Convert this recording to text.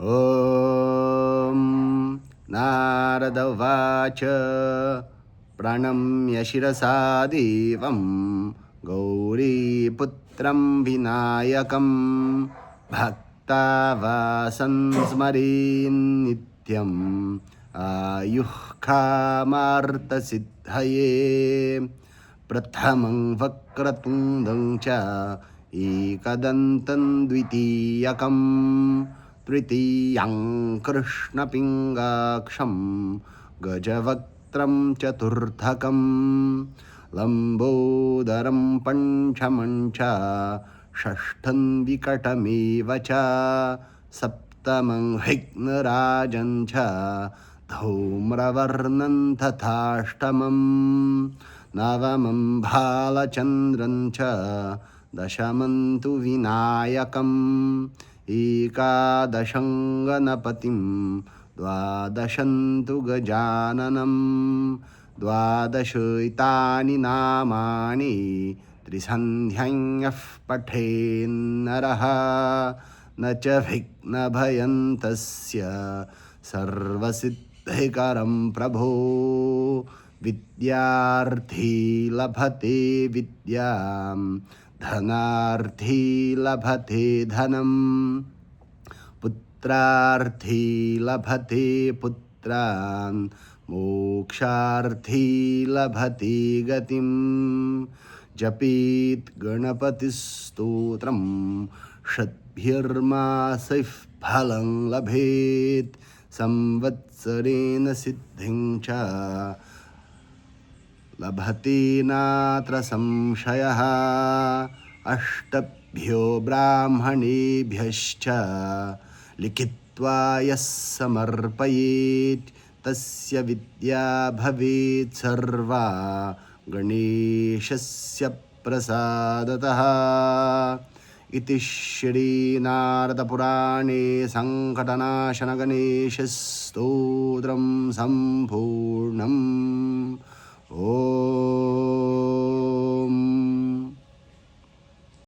ॐ नारद उवाच प्रणम्य शिरसा देवं गौरीपुत्रं विनायकं भक्तावासं स्मरेन् नित्यम् आयुः कामार्थसिद्धये प्रथमं वक्रतुण्डं च एकदन्तं द्वितीयकं तृतीयं कृष्णपिङ्गाक्षं गजवक्त्रं चतुर्थकं लम्बोदरं पञ्चमं च षष्ठं विकटमेव च सप्तमं विघ्नराजं च धूम्रवर्णं तथाष्टमं नवमं भालचन्द्रं च दशमं तु विनायकम् एकादशं गणपतिं द्वादशं तु गजाननं द्वादशैतानि नामानि त्रिसन्ध्यां यः पठेन्नरः न च विघ्नभयं तस्य सर्वसिद्धिकरं प्रभो विद्यार्थी लभते विद्यां धनार्थी लभते धनं पुत्रार्थी लभते पुत्रान् मोक्षार्थी लभते गतिं जपेत् गणपतिस्तोत्रं षड्भिर्मासैः फलं लभेत् संवत्सरेण सिद्धिं च लभते नात्र संशयः अष्टभ्यो ब्राह्मणेभ्यश्च लिखित्वा यः समर्पयेत् तस्य विद्या भवेत् सर्वा गणेशस्य प्रसादतः इति श्रीनारदपुराणे सङ्कटनाशनगणेशस्तोत्रं सम्पूर्णम्। ॐ